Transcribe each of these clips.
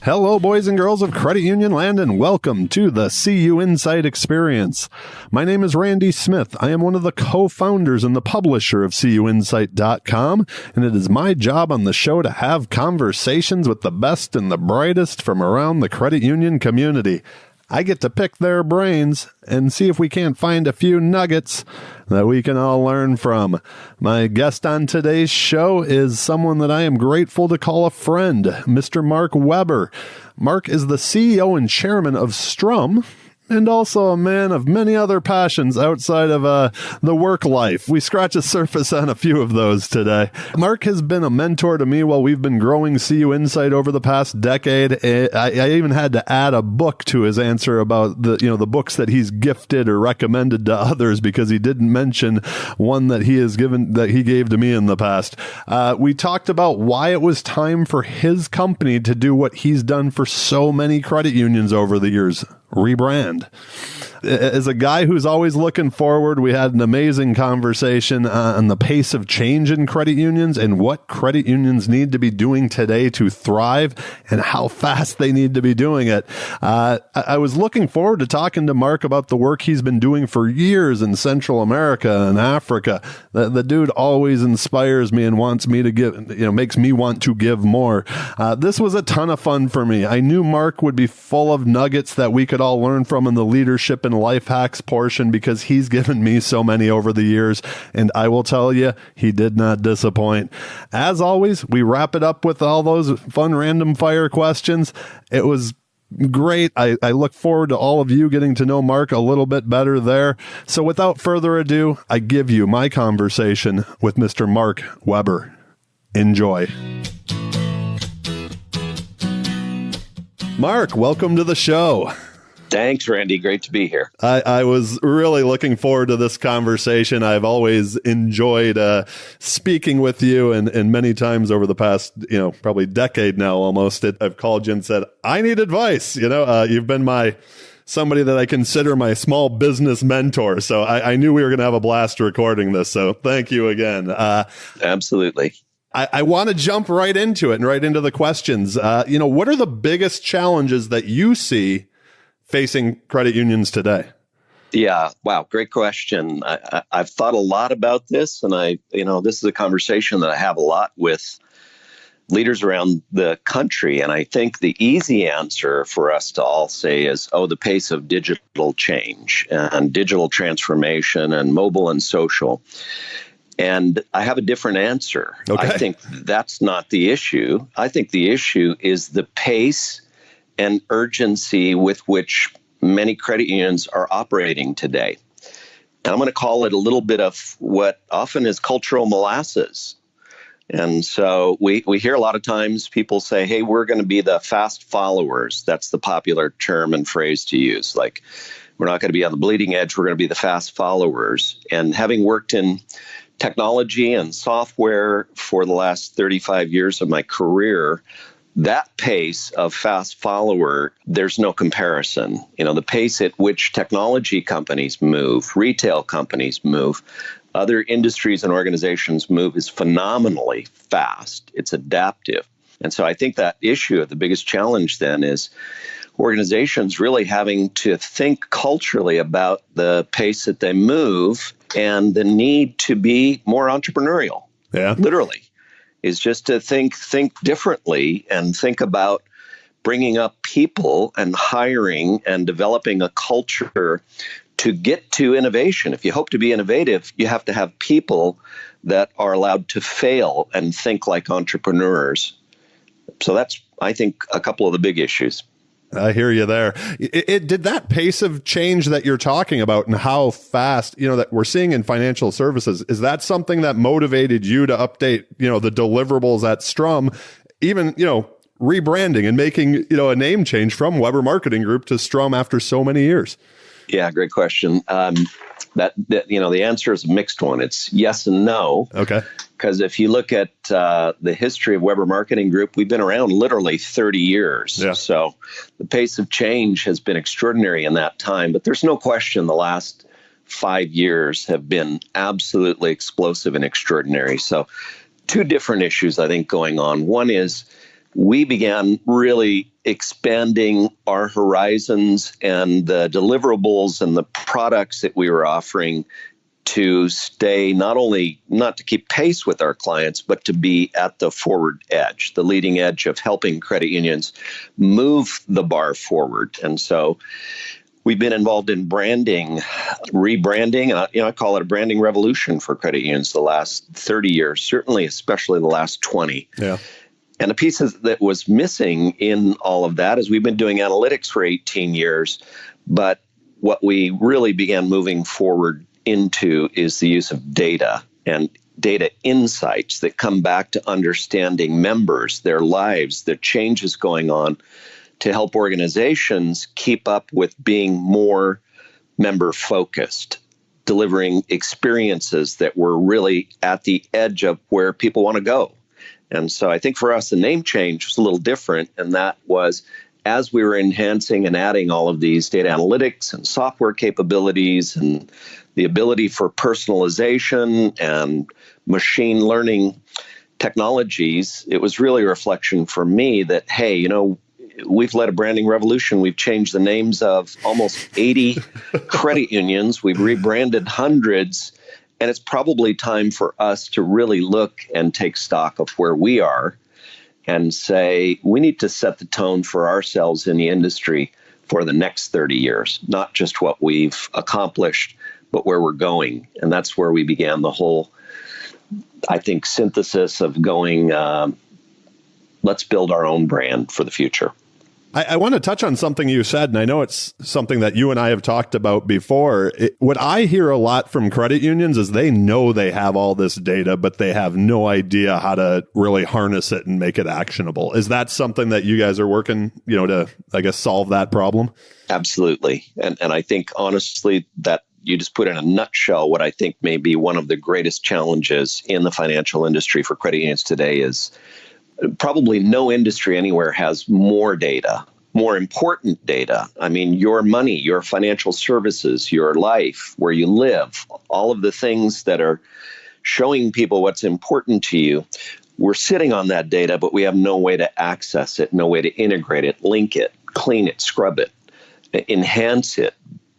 Hello, boys and girls of credit union land, and welcome to the CUInsight Experience. My name is Randy Smith. I am one of the co-founders and the publisher of CUInsight.com, and it is my job on the show to have conversations with the best and the brightest from around the credit union community. I get to pick their brains and see if we can't find a few nuggets that we can all learn from. My guest on today's show is someone that I am grateful to call a friend, Mr. Mark Weber. Mark is the CEO and chairman of Strum, and also a man of many other passions outside of the work life. We scratch the surface on a few of those today. Mark has been a mentor to me while we've been growing CUInsight over the past decade. I even had to add a book to his answer about the books that he's gifted or recommended to others, because he didn't mention one that he gave to me in the past. We talked about why it was time for his company to do what he's done for so many credit unions over the years: rebrand. As a guy who's always looking forward, we had an amazing conversation on the pace of change in credit unions and what credit unions need to be doing today to thrive and how fast they need to be doing it. I was looking forward to talking to Mark about the work he's been doing for years in Central America and Africa. The dude always inspires me and wants me to give, makes me want to give more. This was a ton of fun for me. I knew Mark would be full of nuggets that we could all learn from in the leadership and life hacks portion, because he's given me so many over the years, and I will tell you, he did not disappoint. As always, we wrap it up with all those fun random fire questions. It was great. I look forward to all of you getting to know Mark a little bit better there. So without further ado, I give you my conversation with Mr. Mark Weber. Enjoy. Mark, welcome to the show. Thanks, Randy. Great to be here. I was really looking forward to this conversation. I've always enjoyed speaking with you, and many times over the past, probably decade now almost, I've called you and said, I need advice. You've been somebody that I consider my small business mentor. So I knew we were going to have a blast recording this. So thank you again. Absolutely. I want to jump right into it and right into the questions. What are the biggest challenges that you see facing credit unions today? Yeah. Wow. Great question. I've thought a lot about this, and this is a conversation that I have a lot with leaders around the country. And I think the easy answer for us to all say is, the pace of digital change and digital transformation and mobile and social. And I have a different answer. Okay. I think that's not the issue. I think the issue is the pace and urgency with which many credit unions are operating today. And I'm going to call it a little bit of what often is cultural molasses. And so we hear a lot of times people say, hey, we're going to be the fast followers. That's the popular term and phrase to use. Like, we're not going to be on the bleeding edge. We're going to be the fast followers. And having worked in technology and software for the last 35 years of my career, that pace of fast follower, there's no comparison. The pace at which technology companies move, retail companies move, other industries and organizations move is phenomenally fast. It's adaptive. And so I think that issue, the biggest challenge then, is organizations really having to think culturally about the pace that they move and the need to be more entrepreneurial. Yeah, literally. Is just to think differently and think about bringing up people and hiring and developing a culture to get to innovation. If you hope to be innovative, you have to have people that are allowed to fail and think like entrepreneurs. So that's, I think, a couple of the big issues. I hear you there. Did that pace of change that you're talking about and how fast, that we're seeing in financial services, is that something that motivated you to update, the deliverables at Strum, even, rebranding and making, a name change from Weber Marketing Group to Strum after so many years? Yeah, great question. The answer is a mixed one. It's yes and no. Okay. Because if you look at the history of Weber Marketing Group, we've been around literally 30 years. Yeah. So the pace of change has been extraordinary in that time. But there's no question the last 5 years have been absolutely explosive and extraordinary. So two different issues, I think, going on. One is we began really expanding our horizons and the deliverables and the products that we were offering to stay not to keep pace with our clients, but to be at the forward edge, the leading edge of helping credit unions move the bar forward. And so we've been involved in branding, rebranding, and I call it a branding revolution for credit unions the last 30 years, certainly, especially the last 20. Yeah. And a piece that was missing in all of that is we've been doing analytics for 18 years, but what we really began moving forward into is the use of data and data insights that come back to understanding members, their lives, the changes going on to help organizations keep up with being more member focused, delivering experiences that were really at the edge of where people want to go. And so I think for us, the name change was a little different. And that was as we were enhancing and adding all of these data analytics and software capabilities and the ability for personalization and machine learning technologies, it was really a reflection for me that, hey, we've led a branding revolution. We've changed the names of almost 80 credit unions. We've rebranded hundreds. And it's probably time for us to really look and take stock of where we are and say, we need to set the tone for ourselves in the industry for the next 30 years, not just what we've accomplished, but where we're going. And that's where we began the whole, I think, synthesis of going, let's build our own brand for the future. I want to touch on something you said, and I know it's something that you and I have talked about before. What I hear a lot from credit unions is they know they have all this data, but they have no idea how to really harness it and make it actionable. Is that something that you guys are working, to, I guess, solve that problem? Absolutely. And I think, honestly, that you just put in a nutshell what I think may be one of the greatest challenges in the financial industry for credit unions today is probably no industry anywhere has more data, more important data. I mean, your money, your financial services, your life, where you live, all of the things that are showing people what's important to you. We're sitting on that data, but we have no way to access it, no way to integrate it, link it, clean it, scrub it, enhance it,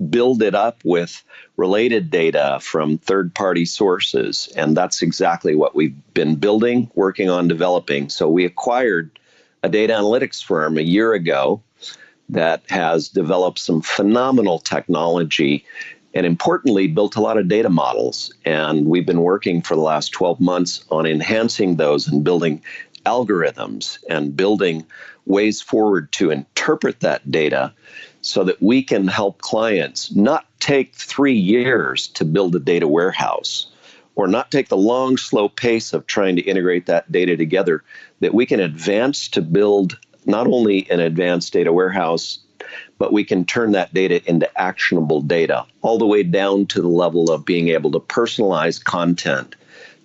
build it up with related data from third-party sources. And that's exactly what we've been building, working on developing. So we acquired a data analytics firm a year ago that has developed some phenomenal technology and importantly, built a lot of data models. And we've been working for the last 12 months on enhancing those and building algorithms and building ways forward to interpret that data so that we can help clients not take 3 years to build a data warehouse or not take the long, slow pace of trying to integrate that data together, that we can advance to build not only an advanced data warehouse, but we can turn that data into actionable data, all the way down to the level of being able to personalize content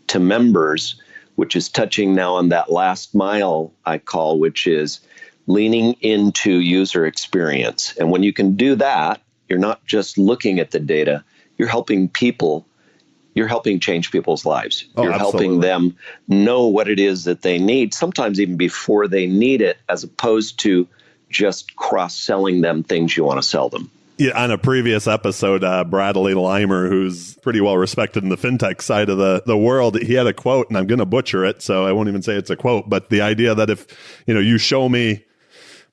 to members, which is touching now on that last mile I call, which is leaning into user experience. And when you can do that, you're not just looking at the data, you're helping people, you're helping change people's lives. You're helping them know what it is that they need, sometimes even before they need it, as opposed to just cross-selling them things you want to sell them. Yeah, on a previous episode, Bradley Limer, who's pretty well respected in the fintech side of the world, he had a quote, and I'm going to butcher it, so I won't even say it's a quote, but the idea that if, you show me,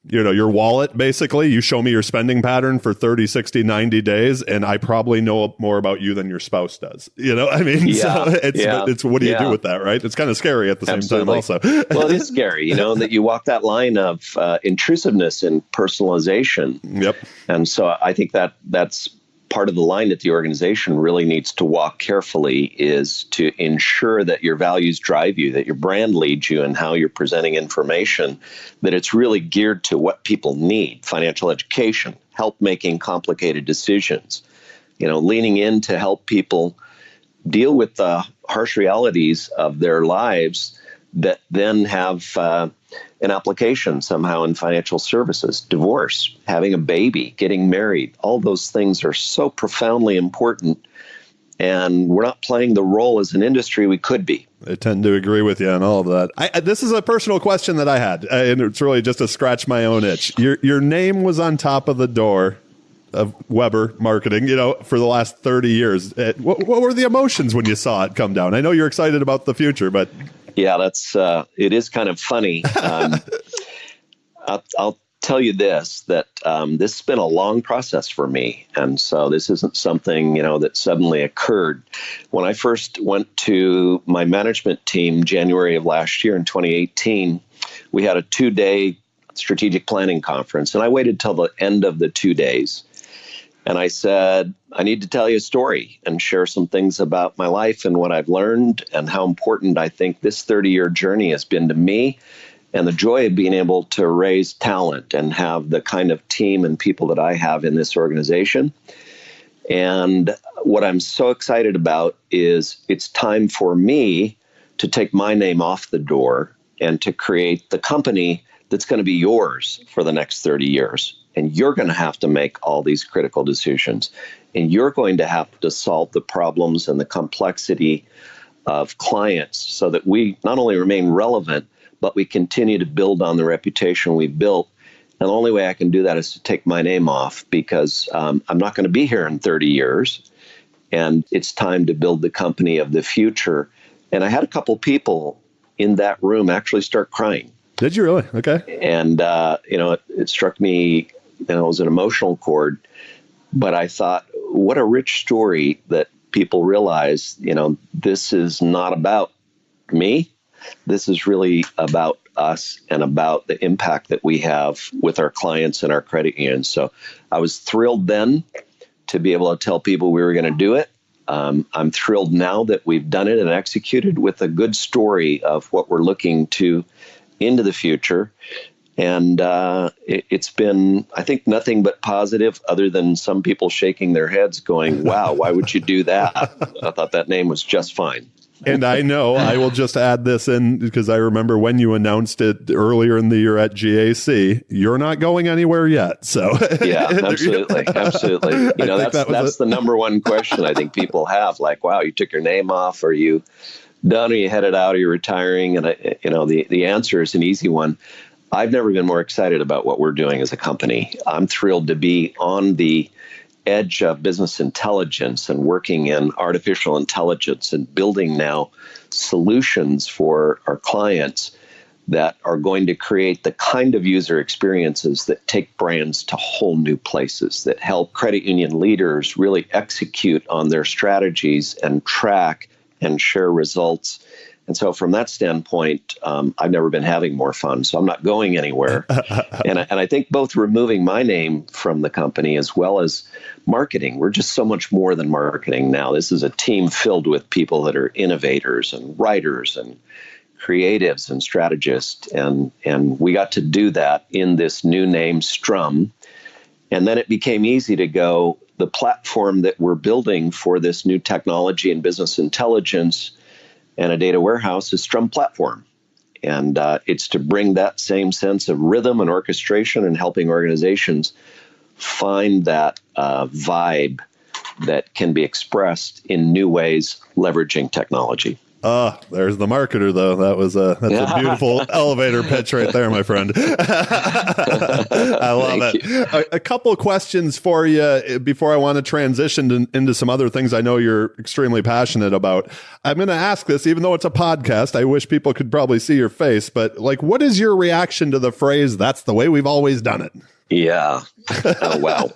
your wallet, basically, you show me your spending pattern for 30, 60, 90 days, and I probably know more about you than your spouse does. I mean, yeah, so it's what do you do with that, right? It's kind of scary at the same time also. Well, it is scary, that you walk that line of intrusiveness and personalization. Yep. And so I think that's part of the line that the organization really needs to walk carefully, is to ensure that your values drive you, that your brand leads you, and how you're presenting information, that it's really geared to what people need: financial education, help making complicated decisions, leaning in to help people deal with the harsh realities of their lives that then have an application somehow in financial services. Divorce, having a baby, getting married, all those things are so profoundly important and we're not playing the role as an industry we could be. I tend to agree with you on all of that. This is a personal question that I had, and it's really just to scratch my own itch. Your name was on top of the door of Weber Marketing, for the last 30 years. What were the emotions when you saw it come down? I know you're excited about the future, but yeah, it is kind of funny. I'll tell you this, that this has been a long process for me. And so this isn't something, that suddenly occurred. When I first went to my management team January of last year in 2018, we had a 2-day strategic planning conference. And I waited till the end of the 2 days. And I said, I need to tell you a story and share some things about my life and what I've learned and how important I think this 30-year journey has been to me, and the joy of being able to raise talent and have the kind of team and people that I have in this organization. And what I'm so excited about is it's time for me to take my name off the door and to create the company that's going to be yours for the next 30 years. And you're going to have to make all these critical decisions. And you're going to have to solve the problems and the complexity of clients so that we not only remain relevant, but we continue to build on the reputation we've built. And the only way I can do that is to take my name off, because I'm not going to be here in 30 years. And it's time to build the company of the future. And I had a couple people in that room actually start crying. Did you really? Okay. And, it struck me, it was an emotional chord. But I thought, what a rich story that people realize, this is not about me. This is really about us and about the impact that we have with our clients and our credit unions. So I was thrilled then to be able to tell people we were going to do it. I'm thrilled now that we've done it and executed with a good story of what we're looking to into the future. And it's been, I think, nothing but positive, other than some people shaking their heads going, wow, why would you do that? I thought that name was just fine. And I know I will just add this in because I remember when you announced it earlier in the year at GAC, you're not going anywhere yet. So yeah, absolutely. Absolutely. That's the number one question I think people have, like, wow, you took your name off. Are you done? Are you headed out? Are you retiring? And the answer is an easy one. I've never been more excited about what we're doing as a company. I'm thrilled to be on the edge of business intelligence and working in artificial intelligence and building now solutions for our clients that are going to create the kind of user experiences that take brands to whole new places, that help credit union leaders really execute on their strategies and track and share results. And so from that standpoint, I've never been having more fun, so I'm not going anywhere. And I think both removing my name from the company as well as marketing, we're just so much more than marketing now. This is a team filled with people that are innovators and writers and creatives and strategists. And we got to do that in this new name, Strum. And then it became easy to go, the platform that we're building for this new technology and business intelligence and a data warehouse is Strum Platform. And it's to bring that same sense of rhythm and orchestration and helping organizations find that vibe that can be expressed in new ways, leveraging technology. There's the marketer, though. That's a beautiful elevator pitch right there, my friend. I love it. A couple of questions for you before I want to transition into some other things I know you're extremely passionate about. I'm going to ask this, even though it's a podcast. I wish people could probably see your face, but what is your reaction to the phrase, "That's the way we've always done it"? Yeah. Oh, wow.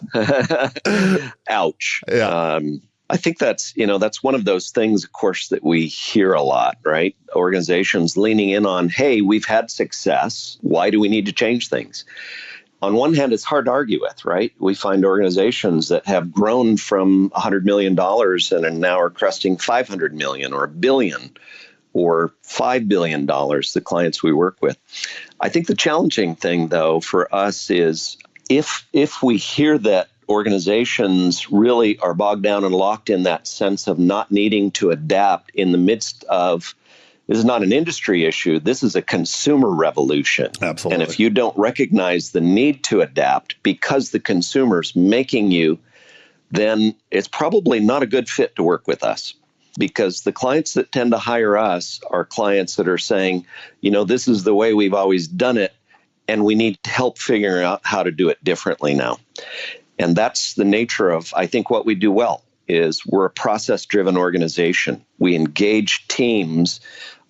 Ouch. Yeah. I think that's one of those things, of course, that we hear a lot, right? Organizations leaning in on, hey, we've had success. Why do we need to change things? On one hand, it's hard to argue with, right? We find organizations that have grown from $100 million and now are cresting $500 million or $1 billion or $5 billion, the clients we work with. I think the challenging thing, though, for us is if we hear that organizations really are bogged down and locked in that sense of not needing to adapt in the midst of, this is not an industry issue, this is a consumer revolution. Absolutely. And if you don't recognize the need to adapt because the consumer's making you then it's probably not a good fit to work with us, because the clients that tend to hire us are clients that are saying, this is the way we've always done it, and we need help figuring out how to do it differently now. And that's the nature of, I think, what we do well is we're a process-driven organization. We engage teams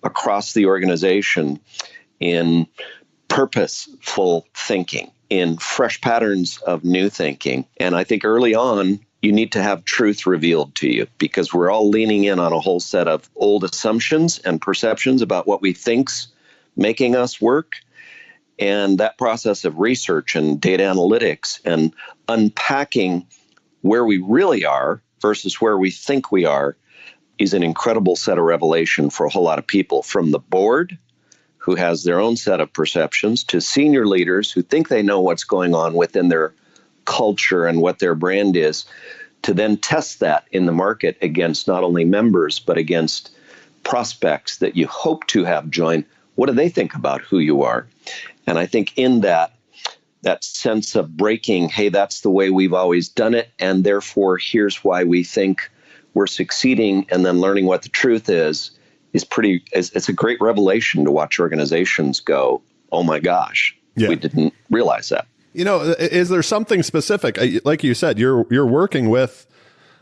across the organization in purposeful thinking, in fresh patterns of new thinking. And I think early on, you need to have truth revealed to you, because we're all leaning in on a whole set of old assumptions and perceptions about what we think's making us work. And that process of research and data analytics and unpacking where we really are versus where we think we are is an incredible set of revelation for a whole lot of people, from the board, who has their own set of perceptions, to senior leaders who think they know what's going on within their culture and what their brand is, to then test that in the market against not only members, but against prospects that you hope to have join. What do they think about who you are? And I think in that sense of breaking, hey, that's the way we've always done it, and therefore here's why we think we're succeeding, and then learning what the truth is it's a great revelation to watch organizations go, oh my gosh, we didn't realize that. Is there something specific? Like you said, you're working with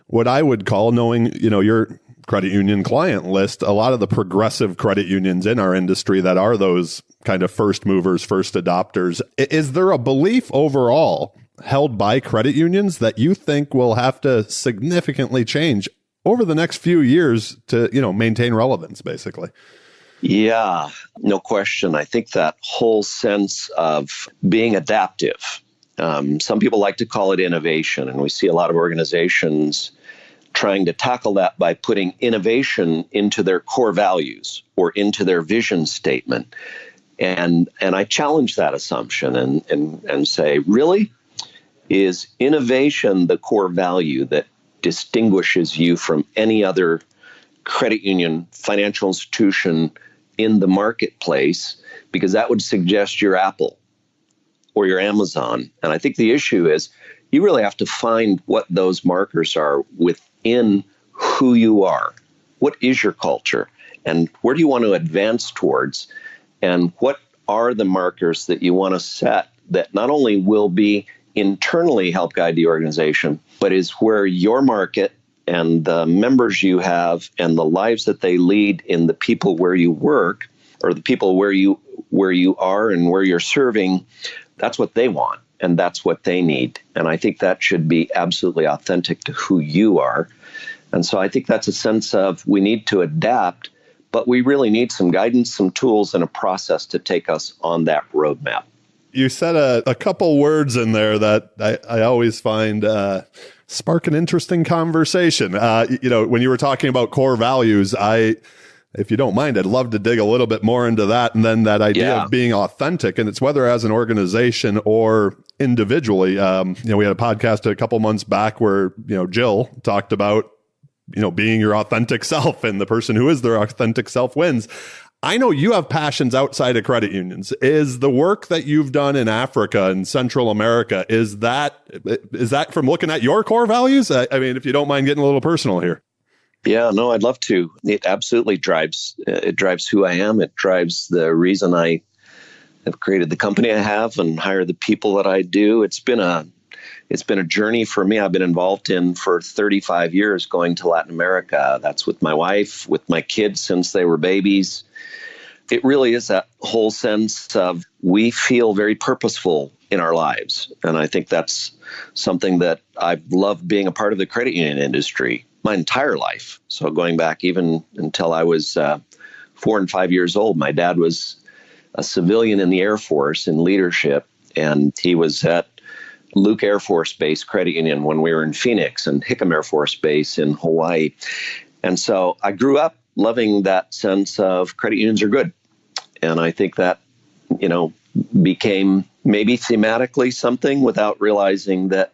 what I would call, knowing, your credit union client list, a lot of the progressive credit unions in our industry that are those kind of first movers, first adopters. Is there a belief overall held by credit unions that you think will have to significantly change over the next few years to, maintain relevance, basically? Yeah, no question. I think that whole sense of being adaptive, some people like to call it innovation, and we see a lot of organizations trying to tackle that by putting innovation into their core values or into their vision statement. And I challenge that assumption and say, really? Is innovation the core value that distinguishes you from any other credit union, financial institution in the marketplace? Because that would suggest you're Apple or you're Amazon. And I think the issue is you really have to find what those markers are within who you are. What is your culture? And where do you want to advance towards? And what are the markers that you want to set that not only will be internally help guide the organization, but is where your market and the members you have and the lives that they lead in the people where you work, or the people where you are and where you're serving, that's what they want and that's what they need. And I think that should be absolutely authentic to who you are. And so I think that's a sense of we need to adapt, but we really need some guidance, some tools, and a process to take us on that roadmap. You said a couple words in there that I always find spark an interesting conversation. When you were talking about core values, if you don't mind, I'd love to dig a little bit more into that. And then that idea of being authentic, and it's whether as an organization or individually. We had a podcast a couple months back where, Jill talked about, being your authentic self, and the person who is their authentic self wins. I know you have passions outside of credit unions. Is the work that you've done in Africa and Central America, is that from looking at your core values? I mean, if you don't mind getting a little personal here. Yeah, no, I'd love to. It absolutely drives who I am. It drives the reason I have created the company I have and hire the people that I do. It's been a journey for me. I've been involved in for 35 years, going to Latin America. That's with my wife, with my kids since they were babies. It really is that whole sense of we feel very purposeful in our lives. And I think that's something that I've loved being a part of the credit union industry my entire life. So going back even until I was 4 and 5 years old, my dad was a civilian in the Air Force in leadership, and he was at Luke Air Force Base Credit Union when we were in Phoenix, and Hickam Air Force Base in Hawaii. And so I grew up loving that sense of credit unions are good. And I think that, became maybe thematically something without realizing that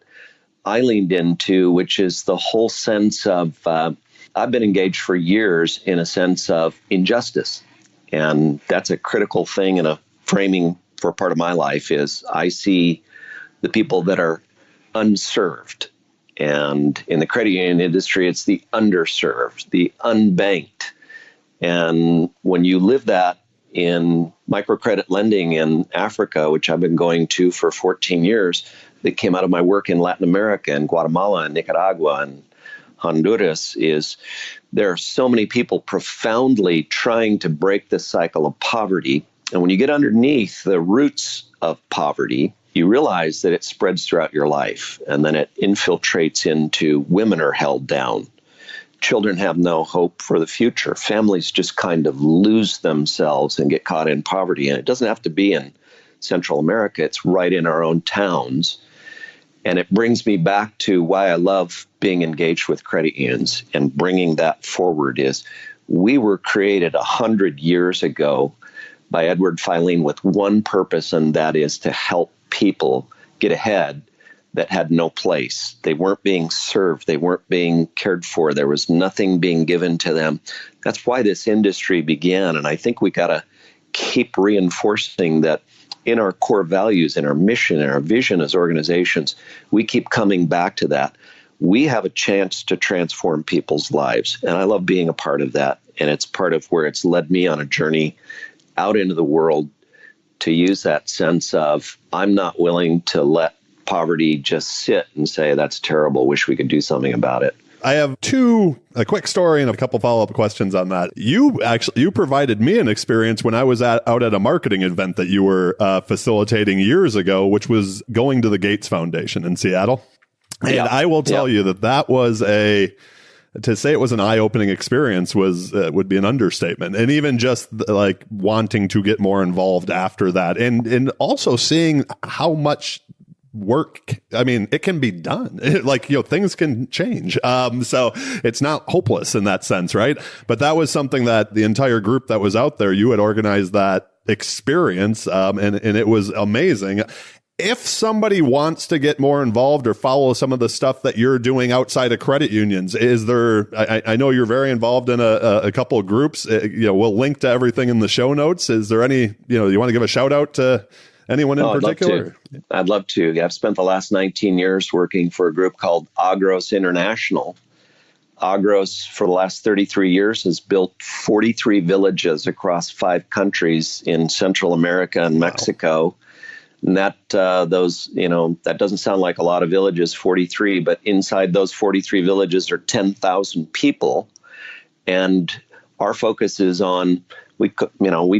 I leaned into, which is the whole sense of, I've been engaged for years in a sense of injustice. And that's a critical thing in a framing for part of my life is I see the people that are unserved. And in the credit union industry, it's the underserved, the unbanked. And when you live that in microcredit lending in Africa, which I've been going to for 14 years, that came out of my work in Latin America and Guatemala and Nicaragua and Honduras, is there are so many people profoundly trying to break the cycle of poverty. And when you get underneath the roots of poverty, you realize that it spreads throughout your life, and then it infiltrates into women are held down. Children have no hope for the future. Families just kind of lose themselves and get caught in poverty. And it doesn't have to be in Central America. It's right in our own towns. And it brings me back to why I love being engaged with credit unions and bringing that forward. Is we were created 100 years ago by Edward Filene with one purpose, and that is to help people get ahead that had no place. They weren't being served. They weren't being cared for. There was nothing being given to them. That's why this industry began. And I think we got to keep reinforcing that in our core values, in our mission, in our vision as organizations. We keep coming back to that. We have a chance to transform people's lives. And I love being a part of that. And it's part of where it's led me on a journey out into the world to use that sense of, I'm not willing to let poverty just sit and say, that's terrible, wish we could do something about it. I have a quick story and a couple follow-up questions on that. You provided me an experience when I was out at a marketing event that you were facilitating years ago, which was going to the Gates Foundation in Seattle. And I will tell you that was to say it was an eye-opening experience would be an understatement. And even just like wanting to get more involved after that, and also seeing how much work, I mean, it can be done. Things can change. So it's not hopeless in that sense, right? But that was something that the entire group that was out there, you had organized that experience, and it was amazing. If somebody wants to get more involved or follow some of the stuff that you're doing outside of credit unions, is there, I know you're very involved in a couple of groups, we'll link to everything in the show notes. Is there any, you want to give a shout out to anyone in particular? I'd love to. I've spent the last 19 years working for a group called Agros International. Agros, for the last 33 years, has built 43 villages across 5 countries in Central America and Mexico. Wow. And that that doesn't sound like a lot of villages, 43, but inside those 43 villages are 10,000 people. And our focus is on, we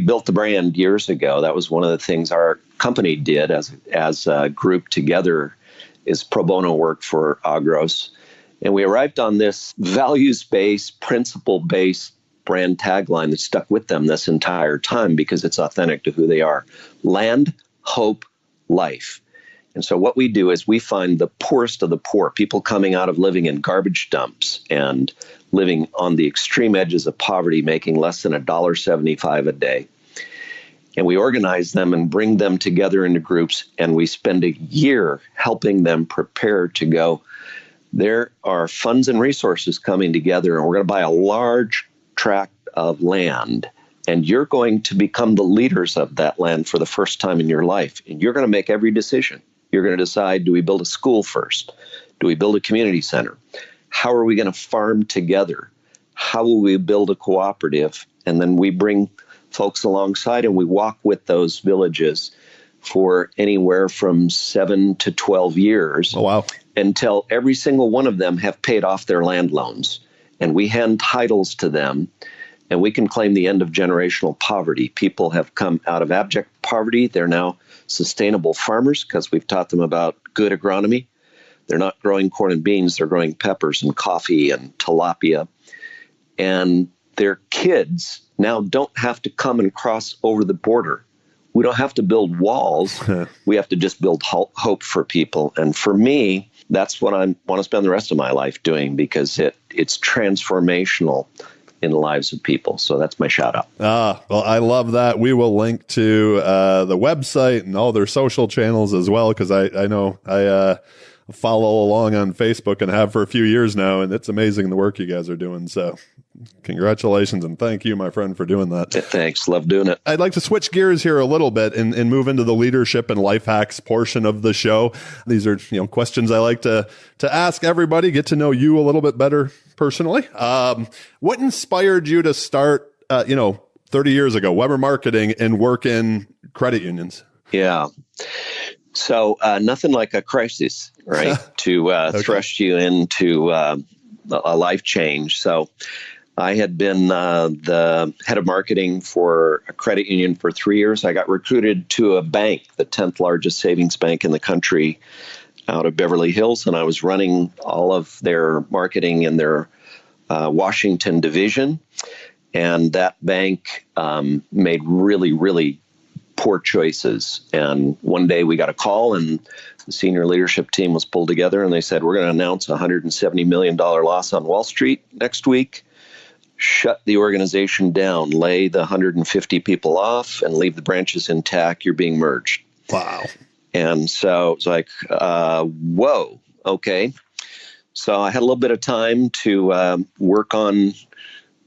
built the brand years ago. That was one of the things our company did as a group together, is pro bono work for Agros. And we arrived on this values-based, principle-based brand tagline that stuck with them this entire time because it's authentic to who they are. Land, hope, life. And so what we do is we find the poorest of the poor, people coming out of living in garbage dumps and living on the extreme edges of poverty, making less than $1.75 a day. And we organize them and bring them together into groups, and we spend a year helping them prepare to go. There are funds and resources coming together, and we're going to buy a large tract of land. And you're going to become the leaders of that land for the first time in your life. And you're going to make every decision. You're going to decide, do we build a school first? Do we build a community center? How are we going to farm together? How will we build a cooperative? And then we bring folks alongside and we walk with those villages for anywhere from 7 to 12 years. Oh, wow. Until every single one of them have paid off their land loans. And we hand titles to them. And we can claim the end of generational poverty. People have come out of abject poverty. They're now sustainable farmers because we've taught them about good agronomy. They're not growing corn and beans. They're growing peppers and coffee and tilapia. And their kids now don't have to come and cross over the border. We don't have to build walls. We have to just build hope for people. And for me, that's what I want to spend the rest of my life doing because it's transformational in the lives of people. So that's my shout out. Well, I love that. We will link to the website and all their social channels as well, because I know follow along on Facebook and have for a few years now. And it's amazing the work you guys are doing. So congratulations and thank you, my friend, for doing that. Thanks. Love doing it. I'd like to switch gears here a little bit and move into the leadership and life hacks portion of the show. These are questions I like to ask everybody, get to know you a little bit better personally. What inspired you to start, 30 years ago, Weber Marketing, and work in credit unions? Yeah. So nothing like a crisis, right, to thrust you into a life change. So I had been the head of marketing for a credit union for 3 years. I got recruited to a bank, the 10th largest savings bank in the country, out of Beverly Hills, and I was running all of their marketing in their Washington division. And that bank made really, really poor choices. And one day we got a call and the senior leadership team was pulled together and they said, we're going to announce a $170 million loss on Wall Street next week. Shut the organization down, lay the 150 people off and leave the branches intact. You're being merged. Wow. And so it's like, whoa, okay. So I had a little bit of time to work on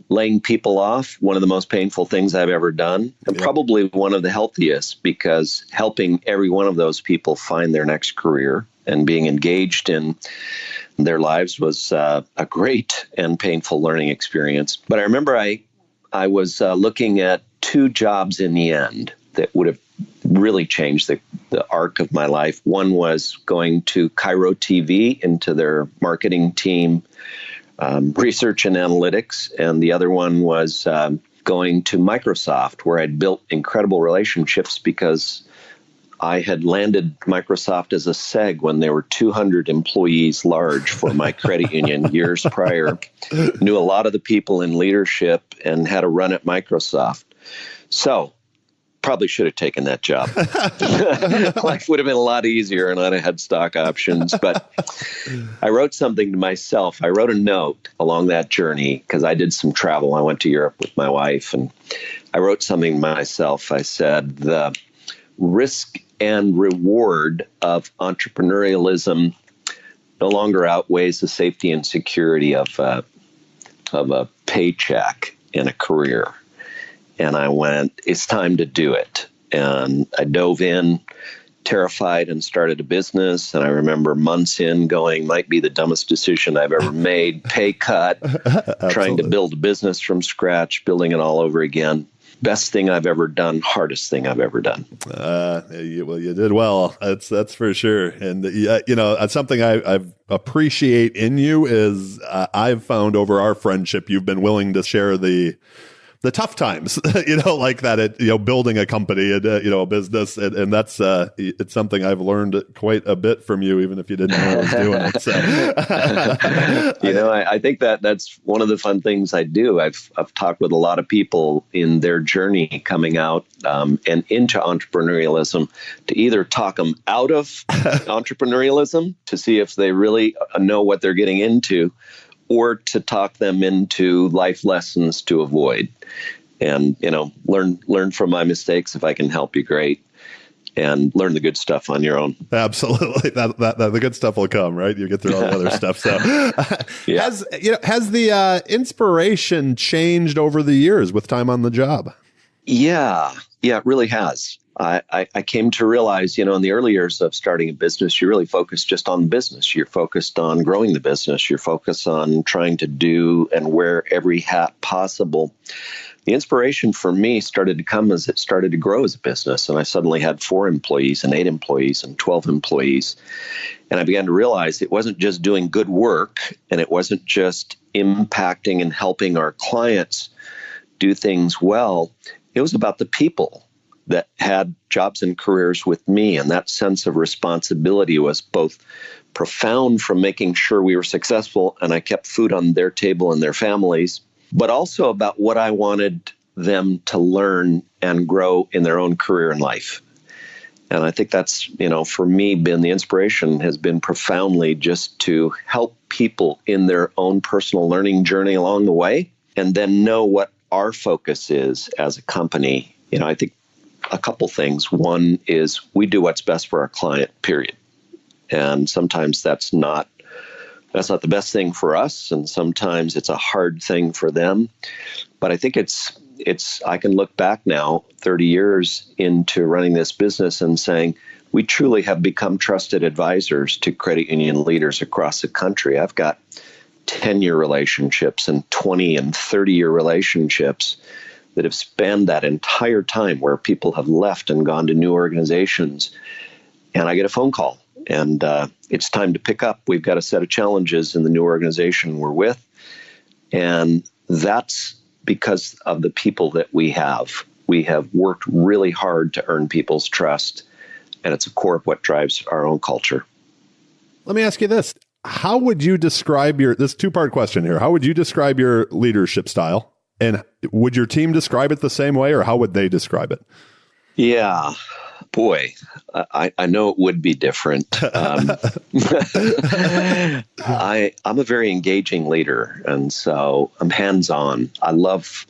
laying people off, one of the most painful things I've ever done, and probably one of the healthiest, because helping every one of those people find their next career and being engaged in their lives was a great and painful learning experience. But I remember I was looking at two jobs in the end that would have really changed the arc of my life. One was going to Cairo TV into their marketing team, research and analytics, and the other one was going to Microsoft, where I'd built incredible relationships because I had landed Microsoft as a SEG when they were 200 employees large for my credit union years prior. Knew a lot of the people in leadership and had a run at Microsoft. So probably should have taken that job. Life would have been a lot easier and I'd have had stock options. But I wrote something to myself. I wrote a note along that journey because I did some travel. I went to Europe with my wife and I wrote something to myself. I said, the risk and reward of entrepreneurialism no longer outweighs the safety and security of a paycheck in a career. And I went, it's time to do it. And I dove in, terrified, and started a business. And I remember months in going, might be the dumbest decision I've ever made. Pay cut, trying to build a business from scratch, building it all over again. Best thing I've ever done, hardest thing I've ever done. You did well. That's for sure. And something I appreciate in you is I've found over our friendship, you've been willing to share the tough times, like that at, building a company and, a business. And that's, it's something I've learned quite a bit from you, even if you didn't know I was doing it. So, I think that's one of the fun things I do. I've talked with a lot of people in their journey coming out and into entrepreneurialism to either talk them out of entrepreneurialism to see if they really know what they're getting into, or to talk them into life lessons to avoid. And, learn from my mistakes. If I can help you, great. And learn the good stuff on your own. Absolutely. That the good stuff will come, right? You get through all the other stuff. So yeah. Has the inspiration changed over the years with time on the job? Yeah, it really has. I came to realize, in the early years of starting a business, you really focus just on business. You're focused on growing the business. You're focused on trying to do and wear every hat possible. The inspiration for me started to come as it started to grow as a business. And I suddenly had 4 employees and 8 employees and 12 employees. And I began to realize it wasn't just doing good work and it wasn't just impacting and helping our clients do things well. It was about the people that had jobs and careers with me. And that sense of responsibility was both profound from making sure we were successful and I kept food on their table and their families, but also about what I wanted them to learn and grow in their own career and life. And I think that's, for me, been the inspiration has been profoundly just to help people in their own personal learning journey along the way, and then know what our focus is as a company. I think a couple things. One is we do what's best for our client, period. And sometimes that's not the best thing for us, and sometimes it's a hard thing for them. But I think it's I can look back now 30 years into running this business and saying we truly have become trusted advisors to credit union leaders across the country. I've got 10-year relationships and 20 and 30-year relationships that have spanned that entire time, where people have left and gone to new organizations. And I get a phone call, and it's time to pick up. We've got a set of challenges in the new organization we're with. And that's because of the people that we have. We have worked really hard to earn people's trust, and it's a core of what drives our own culture. Let me ask you this. How would you describe this two-part question here. How would you describe your leadership style? And would your team describe it the same way, or how would they describe it? Yeah, boy, I know it would be different. I'm a very engaging leader, and so I'm hands-on. I love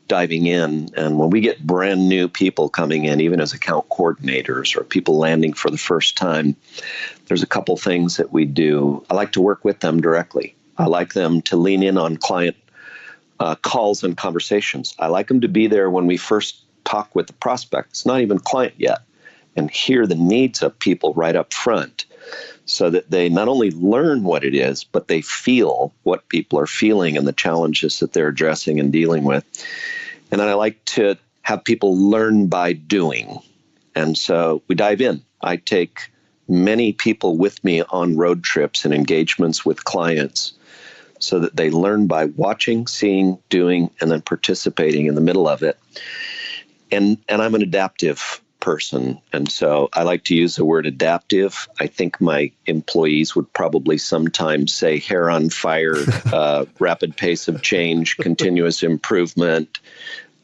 diving in, and when we get brand new people coming in, even as account coordinators or people landing for the first time, there's a couple things that we do. I like to work with them directly. I like them to lean in on client calls and conversations. I like them to be there when we first talk with the prospect. It's not even client yet, and hear the needs of people right up front, so that they not only learn what it is, but they feel what people are feeling and the challenges that they're addressing and dealing with. And then I like to have people learn by doing. And so we dive in. I take many people with me on road trips and engagements with clients, so that they learn by watching, seeing, doing, and then participating in the middle of it. And I'm an adaptive person, and so I like to use the word adaptive. I think my employees would probably sometimes say hair on fire, rapid pace of change, continuous improvement.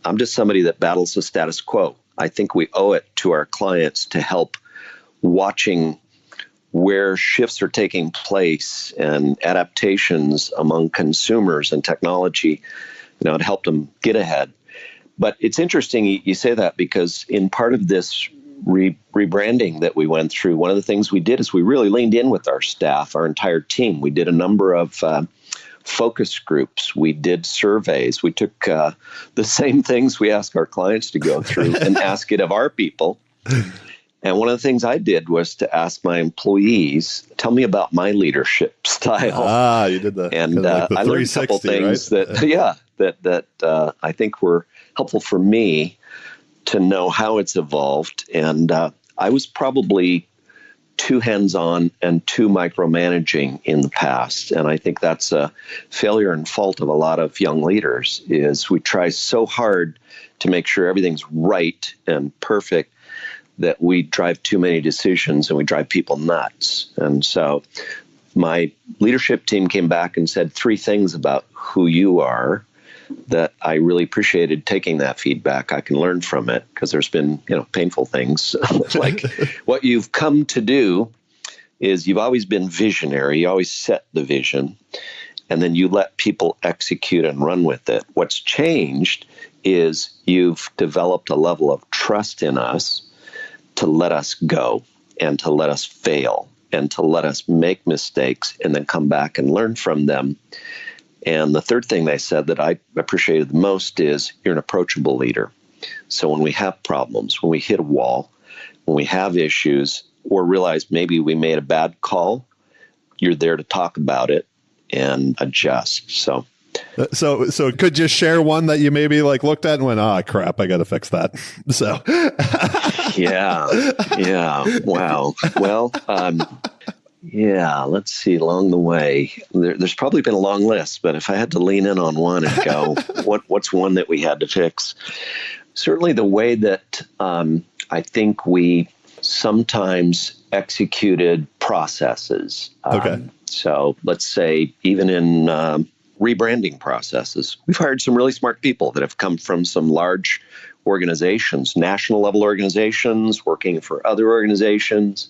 I'm just somebody that battles the status quo. I think we owe it to our clients to help watching where shifts are taking place and adaptations among consumers and technology, to help them get ahead. But it's interesting you say that, because in part of this rebranding that we went through, one of the things we did is we really leaned in with our staff, our entire team. We did a number of focus groups. We did surveys. We took the same things we ask our clients to go through and ask it of our people. And one of the things I did was to ask my employees, tell me about my leadership style. You did that. And I learned a couple things, right? that I think were helpful for me to know how it's evolved. And I was probably too hands-on and too micromanaging in the past. And I think that's a failure and fault of a lot of young leaders, is we try so hard to make sure everything's right and perfect that we drive too many decisions and we drive people nuts. And so my leadership team came back and said 3 things about who you are that I really appreciated taking that feedback. I can learn from it, because there's been, painful things. Like what you've come to do is you've always been visionary. You always set the vision, and then you let people execute and run with it. What's changed is you've developed a level of trust in us to let us go and to let us fail and to let us make mistakes and then come back and learn from them. And the third thing they said that I appreciated the most is you're an approachable leader. So when we have problems, when we hit a wall, when we have issues, or realize maybe we made a bad call, you're there to talk about it and adjust. So could you share one that you maybe looked at and went, crap, I got to fix that. So yeah. Wow. Well, let's see. Along the way, there's probably been a long list, but if I had to lean in on one and go, what's one that we had to fix? Certainly the way that I think we sometimes executed processes. Okay. So let's say even in rebranding processes, we've hired some really smart people that have come from some large organizations, national level organizations, working for other organizations.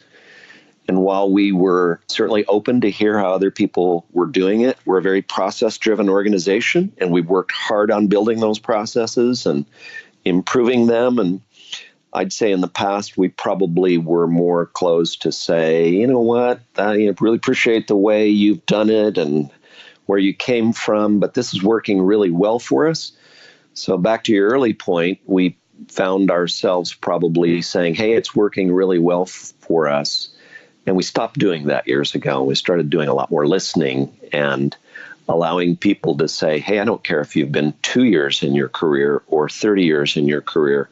And while we were certainly open to hear how other people were doing it, we're a very process-driven organization, and we've worked hard on building those processes and improving them. And I'd say in the past, we probably were more close to say, you know what, I really appreciate the way you've done it and where you came from, but this is working really well for us. So back to your early point, we found ourselves probably saying, hey, it's working really well for us. And we stopped doing that years ago. We started doing a lot more listening and allowing people to say, hey, I don't care if you've been 2 years in your career or 30 years in your career.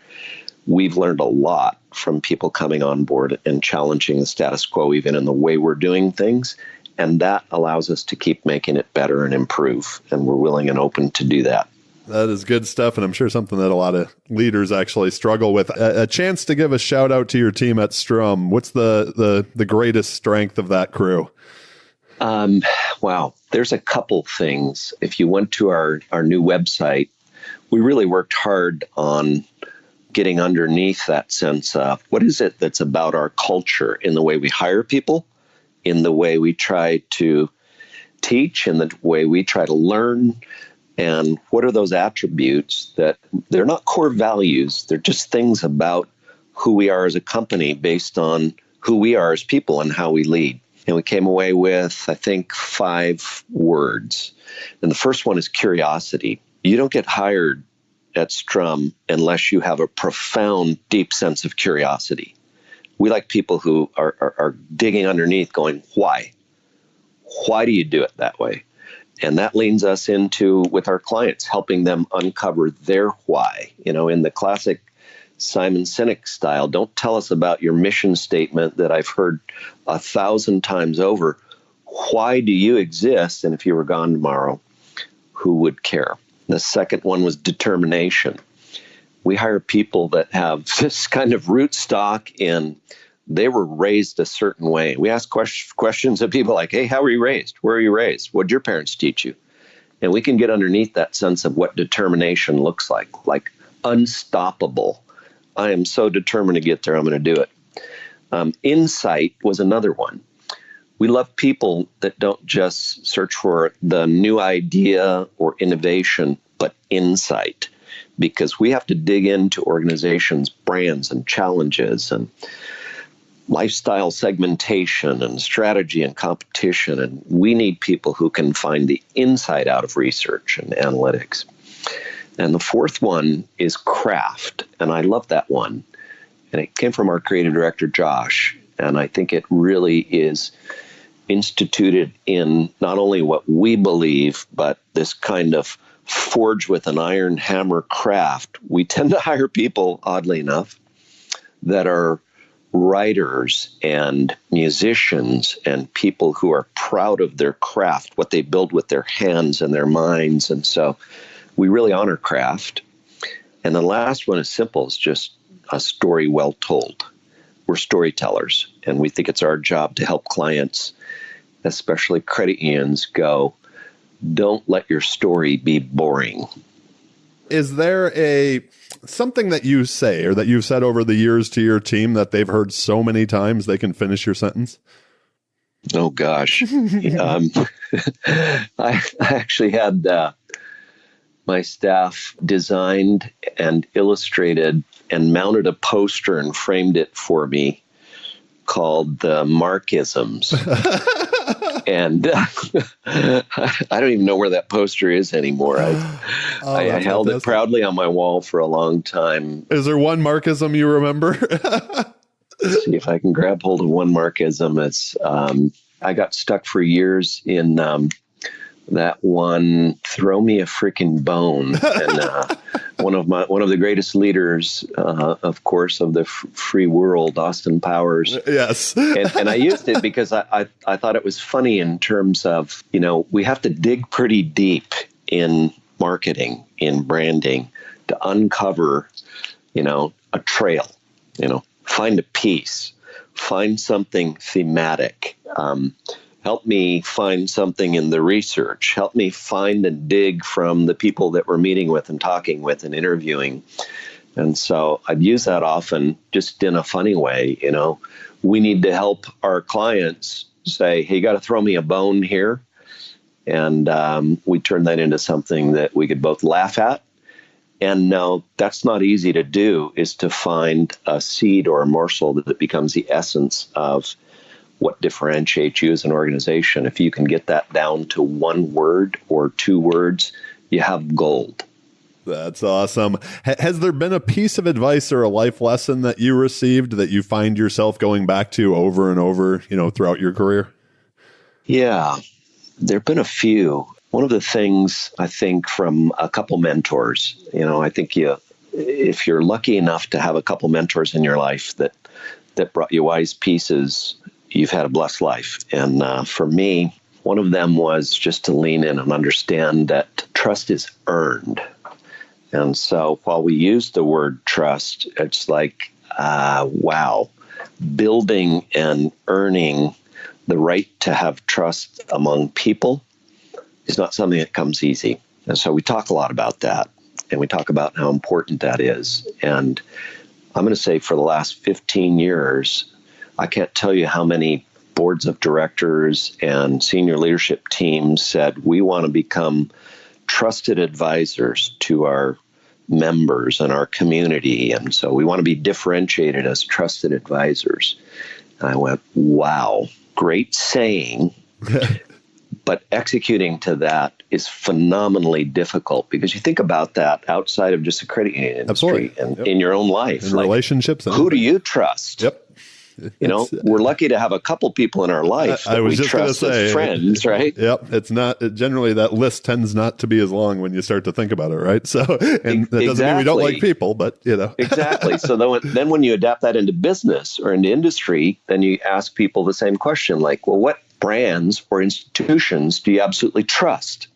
We've learned a lot from people coming on board and challenging the status quo, even in the way we're doing things. And that allows us to keep making it better and improve. And we're willing and open to do that. That is good stuff. And I'm sure something that a lot of leaders actually struggle with. A chance to give a shout out to your team at Strum. What's the greatest strength of that crew? Wow. There's a couple things. If you went to our new website, we really worked hard on getting underneath that sense of what is it that's about our culture in the way we hire people, in the way we try to teach, in the way we try to learn, and what are those attributes that they're not core values, they're just things about who we are as a company based on who we are as people and how we lead. And we came away with, I think, 5 words. And the first one is curiosity. You don't get hired at Strum unless you have a profound, deep sense of curiosity. We like people who are digging underneath going, why? Why do you do it that way? And that leans us into, with our clients, helping them uncover their why. You know, in the classic Simon Sinek style, don't tell us about your mission statement that I've heard 1,000 times over. Why do you exist? And if you were gone tomorrow, who would care? The second one was determination. We hire people that have this kind of root stock in they were raised a certain way. We ask questions of people like, hey, how were you raised? Where were you raised? What did your parents teach you? And we can get underneath that sense of what determination looks like unstoppable. I am so determined to get there, I'm going to do it. Insight was another one. We love people that don't just search for the new idea or innovation, but insight, because we have to dig into organizations, brands, and challenges, and lifestyle segmentation, and strategy, and competition. And we need people who can find the insight out of research and analytics. And the fourth one is craft. And I love that one. And it came from our creative director, Josh. And I think it really is instituted in not only what we believe, but this kind of forge with an iron hammer craft. We tend to hire people, oddly enough, that are writers and musicians and people who are proud of their craft, what they build with their hands and their minds. And so we really honor craft. And the last one is simple. It's just a story well told. We're storytellers, and we think it's our job to help clients, especially credit unions, go, don't let your story be boring. Is there something that you say or that you've said over the years to your team that they've heard so many times they can finish your sentence? Oh, gosh. I actually had my staff designed and illustrated and mounted a poster and framed it for me called the Markisms. And I don't even know where that poster is anymore. I held it proudly on my wall for a long time. Is there one Markism you remember? Let's see if I can grab hold of one Markism. It's I got stuck for years in that one, throw me a freaking bone. And one of the greatest leaders, of course, of the free world, Austin Powers. Yes. and I used it because I thought it was funny in terms of, we have to dig pretty deep in marketing, in branding, to uncover, a trail, find a piece, find something thematic. Help me find something in the research. Help me find and dig from the people that we're meeting with and talking with and interviewing. And so I've used that often just in a funny way. We need to help our clients say, hey, you got to throw me a bone here. And we turn that into something that we could both laugh at And no, that's not easy to do, is to find a seed or a morsel that becomes the essence of what differentiates you as an organization. If you can get that down to one word or two words, you have gold. That's awesome. Has there been a piece of advice or a life lesson that you received that you find yourself going back to over and over, throughout your career? Yeah, there have been a few. One of the things I think from a couple mentors, I think if you're lucky enough to have a couple mentors in your life that brought you wise pieces, you've had a blessed life. And for me, one of them was just to lean in and understand that trust is earned. And so while we use the word trust, it's like, wow, building and earning the right to have trust among people is not something that comes easy. And so we talk a lot about that, and we talk about how important that is. And I'm going to say for the last 15 years, I can't tell you how many boards of directors and senior leadership teams said, we want to become trusted advisors to our members and our community. And so we want to be differentiated as trusted advisors. And I went, wow, great saying. But executing to that is phenomenally difficult, because you think about that outside of just the credit union industry and in your own life. In relationships. Who do you trust? Yep. We're lucky to have a couple people in our life that we trust as friends, right? Yep. It's not generally, that list tends not to be as long when you start to think about it, right? So, and that doesn't mean we don't like people, but Exactly. So then when you adapt that into business or into industry, then you ask people the same question, like, well, what brands or institutions do you absolutely trust?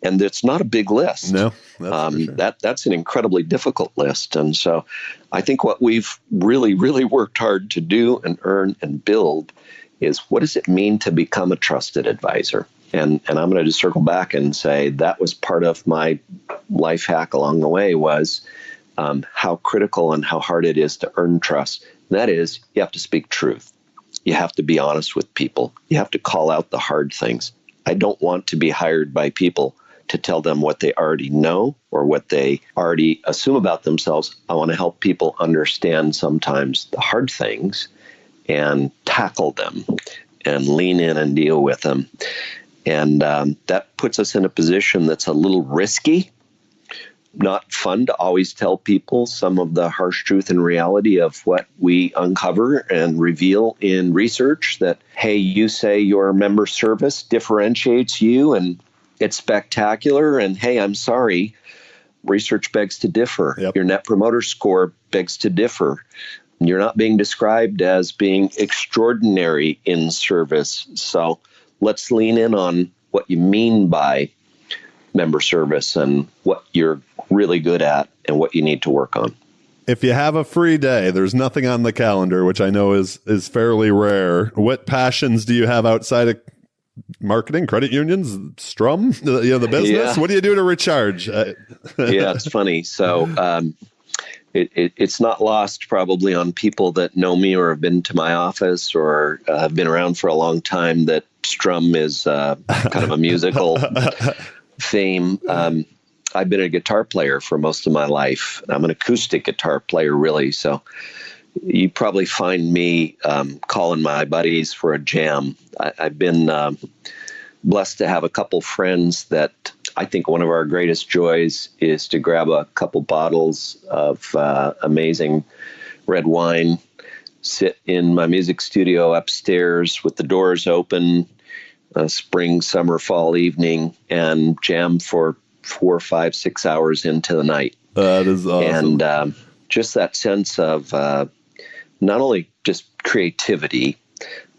And it's not a big list. No, that's for sure. That's an incredibly difficult list. And so I think what we've really, really worked hard to do and earn and build is, what does it mean to become a trusted advisor? And I'm going to just circle back and say that was part of my life hack along the way, was how critical and how hard it is to earn trust. That is, you have to speak truth. You have to be honest with people. You have to call out the hard things. I don't want to be hired by people to tell them what they already know or what they already assume about themselves. I want to help people understand sometimes the hard things and tackle them and lean in and deal with them. And that puts us in a position that's a little risky. Not fun to always tell people some of the harsh truth and reality of what we uncover and reveal in research, that, hey, you say your member service differentiates you and it's spectacular, and hey, I'm sorry, research begs to differ. Yep. Your net promoter score begs to differ. You're not being described as being extraordinary in service. So let's lean in on what you mean by member service and what you're really good at and what you need to work on. If you have a free day, there's nothing on the calendar, which I know is fairly rare. What passions do you have outside of marketing, credit unions, Strum, the business? Yeah. What do you do to recharge? Yeah, it's funny. So it's not lost probably on people that know me or have been to my office or have been around for a long time that Strum is kind of a musical theme. I've been a guitar player for most of my life. I'm an acoustic guitar player, really. So you probably find me calling my buddies for a jam. I've been blessed to have a couple friends that I think one of our greatest joys is to grab a couple bottles of amazing red wine, sit in my music studio upstairs with the doors open, spring, summer, fall evening, and jam for 4, 5, 6 hours into the night. That is awesome. And just that sense of not only just creativity,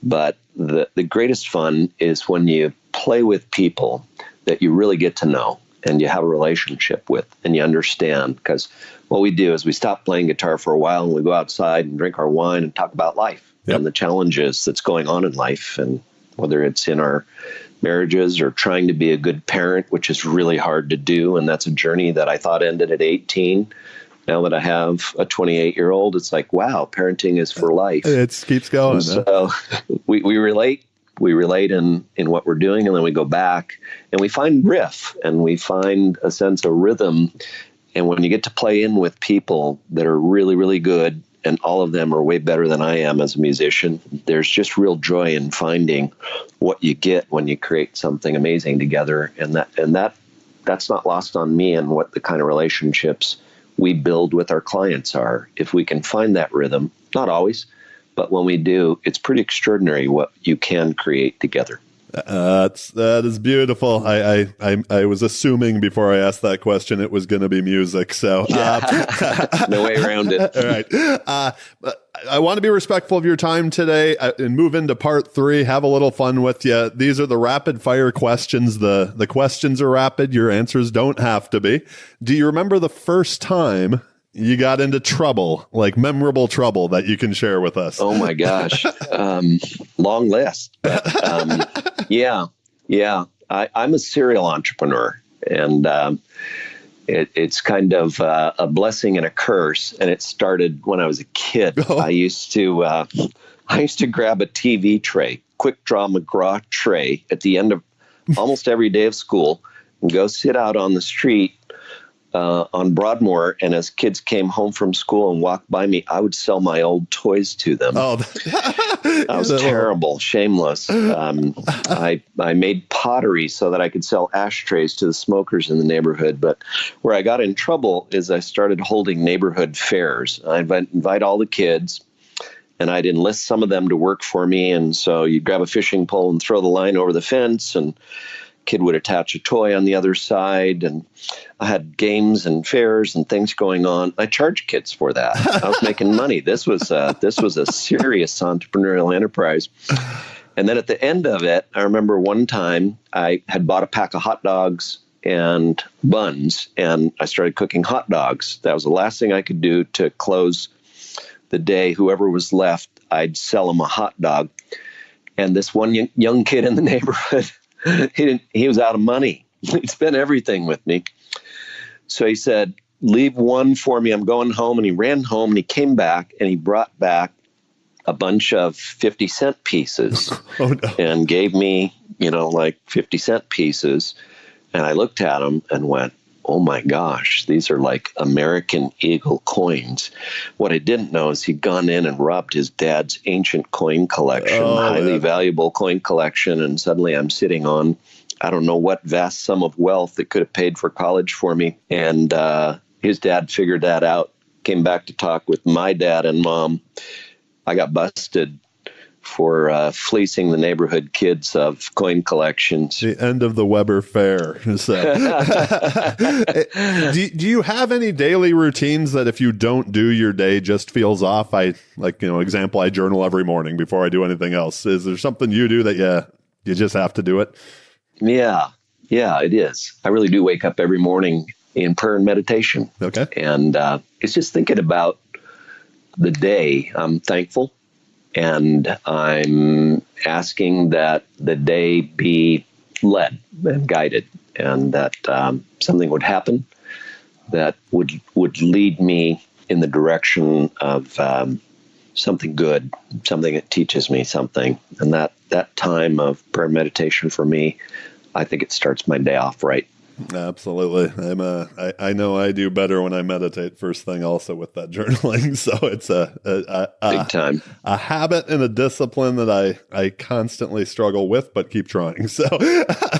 but the greatest fun is when you play with people that you really get to know and you have a relationship with and you understand. Because what we do is we stop playing guitar for a while and we go outside and drink our wine and talk about life and the challenges that's going on in life, and whether it's in our marriages or trying to be a good parent, which is really hard to do. And that's a journey that I thought ended at 18. Now that I have a 28-year-old, it's like, wow, parenting is for life. It keeps going. So we relate. We relate in what we're doing, and then we go back and we find riff and we find a sense of rhythm And when you get to play in with people that are really, really good, and all of them are way better than I am as a musician, there's just real joy in finding what you get when you create something amazing together. And that's not lost on me, and what the kind of relationships we build with our clients are. If we can find that rhythm, not always, but when we do, it's pretty extraordinary what you can create together. That is beautiful. I was assuming before I asked that question it was going to be music. So no way around it. All right. I want to be respectful of your time today and move into part 3. Have a little fun with you. These are the rapid fire questions. The questions are rapid. Your answers don't have to be. Do you remember the first time you got into trouble, like memorable trouble that you can share with us? Oh my gosh. Long list. But, yeah. I'm a serial entrepreneur, and it's kind of a blessing and a curse. And it started when I was a kid. Oh. I used to grab a TV tray, Quick Draw McGraw tray, at the end of almost every day of school, and go sit out on the street on Broadmoor, and as kids came home from school and walked by me, I would sell my old toys to them. Oh, I was terrible, shameless. I made pottery so that I could sell ashtrays to the smokers in the neighborhood. But where I got in trouble is I started holding neighborhood fairs. I'd invite all the kids, and I'd enlist some of them to work for me. And so you'd grab a fishing pole and throw the line over the fence, and kid would attach a toy on the other side, and I had games and fairs and things going on. I charged kids for that. I was making money. This was a serious entrepreneurial enterprise. And then at the end of it, I remember one time I had bought a pack of hot dogs and buns, and I started cooking hot dogs. That was the last thing I could do to close the day. Whoever was left, I'd sell them a hot dog. And this one young kid in the neighborhood, he was out of money. He spent everything with me. So he said, "Leave one for me. I'm going home." And he ran home, and he came back, and he brought back a bunch of 50-cent pieces. Oh, no. And gave me, like 50-cent pieces. And I looked at them and went, oh my gosh, these are like American Eagle coins. What I didn't know is he'd gone in and robbed his dad's ancient coin collection, highly valuable coin collection. And suddenly I'm sitting on, I don't know what vast sum of wealth that could have paid for college for me. And his dad figured that out, came back to talk with my dad and mom. I got busted for fleecing the neighborhood kids of coin collections. The end of the Weber Fair. So. Do you have any daily routines that if you don't do, your day just feels off? Example, I journal every morning before I do anything else. Is there something you do that you just have to do it? Yeah, it is. I really do wake up every morning in prayer and meditation. Okay. And it's just thinking about the day. I'm thankful. And I'm asking that the day be led and guided, and that something would happen that would lead me in the direction of something good, something that teaches me something. And that time of prayer and meditation for me, I think it starts my day off right. Absolutely. I know I do better when I meditate first thing also with that journaling. So it's big time. A habit and a discipline that I constantly struggle with, but keep trying. So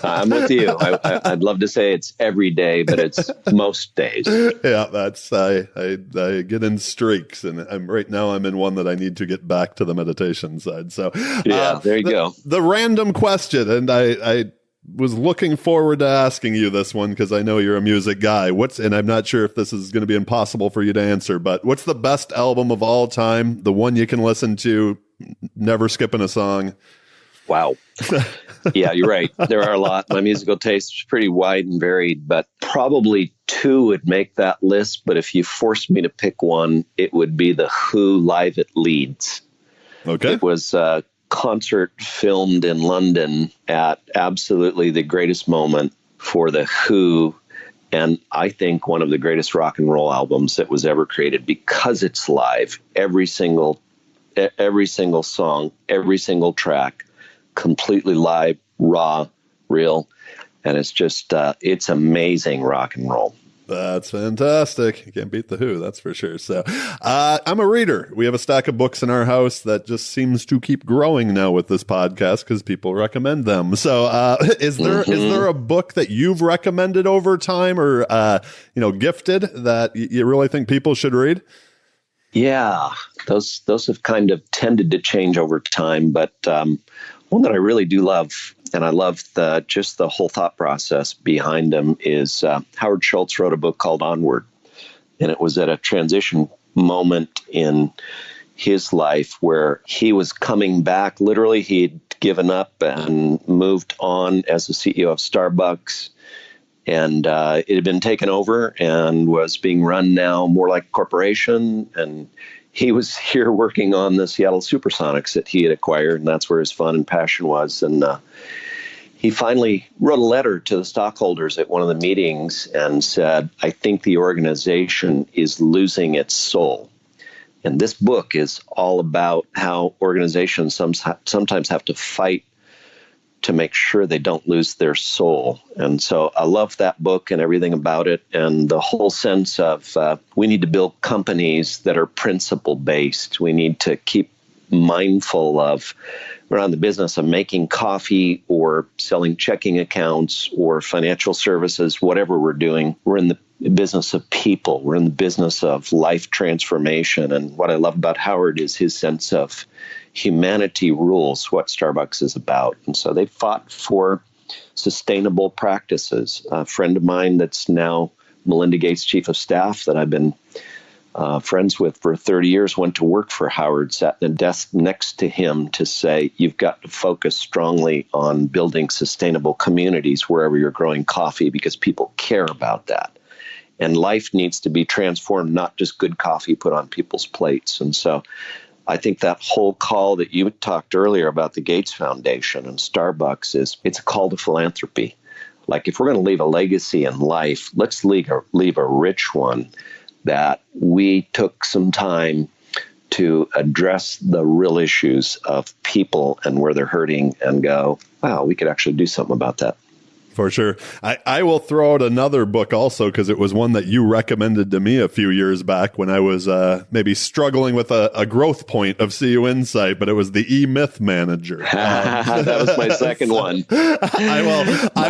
I'm with you. I'd love to say it's every day, but it's most days. Yeah, I get in streaks, and right now I'm in one that I need to get back to the meditation side. So yeah, there you go. The random question, and I was looking forward to asking you this one because I know you're a music guy. And I'm not sure if this is going to be impossible for you to answer, but what's the best album of all time? The one you can listen to, never skipping a song. Wow. Yeah, you're right. There are a lot. My musical taste is pretty wide and varied, but probably 2 would make that list. But if you forced me to pick one, it would be the Who live at Leeds. Okay. It was concert filmed in London at absolutely the greatest moment for the Who, and I think one of the greatest rock and roll albums that was ever created because it's live. Every single song, every single track, completely live, raw, real, and it's just it's amazing rock and roll. That's fantastic. You can't beat the Who, that's for sure. So I'm a reader. We have a stack of books in our house that just seems to keep growing now with this podcast because people recommend them. So is there a book that you've recommended over time or gifted that you really think people should read? Yeah, those have kind of tended to change over time, but one that I really do love, and I love just the whole thought process behind them, is Howard Schultz wrote a book called Onward, and it was at a transition moment in his life where he was coming back. Literally, he'd given up and moved on as the CEO of Starbucks, and it had been taken over and was being run now more like a corporation. And he was here working on the Seattle Supersonics that he had acquired, and that's where his fun and passion was. And he finally wrote a letter to the stockholders at one of the meetings and said, I think the organization is losing its soul. And this book is all about how organizations sometimes have to fight to make sure they don't lose their soul. And so I love that book and everything about it, and the whole sense of we need to build companies that are principle-based. We need to keep mindful of, we're not in the business of making coffee or selling checking accounts or financial services, whatever we're doing. We're in the business of people. We're in the business of life transformation. And what I love about Howard is his sense of humanity rules what Starbucks is about. And so they fought for sustainable practices. A friend of mine that's now Melinda Gates' chief of staff that I've been friends with for 30 years went to work for Howard, sat in a desk next to him to say, you've got to focus strongly on building sustainable communities wherever you're growing coffee because people care about that. And life needs to be transformed, not just good coffee put on people's plates. And so I think that whole call that you talked earlier about the Gates Foundation and Starbucks it's a call to philanthropy. Like if we're going to leave a legacy in life, let's leave a rich one that we took some time to address the real issues of people and where they're hurting and go, wow, we could actually do something about that. For sure. I will throw out another book also because it was one that you recommended to me a few years back when I was maybe struggling with a growth point of CUInsight, but it was the E-Myth Manager. That was my second one. I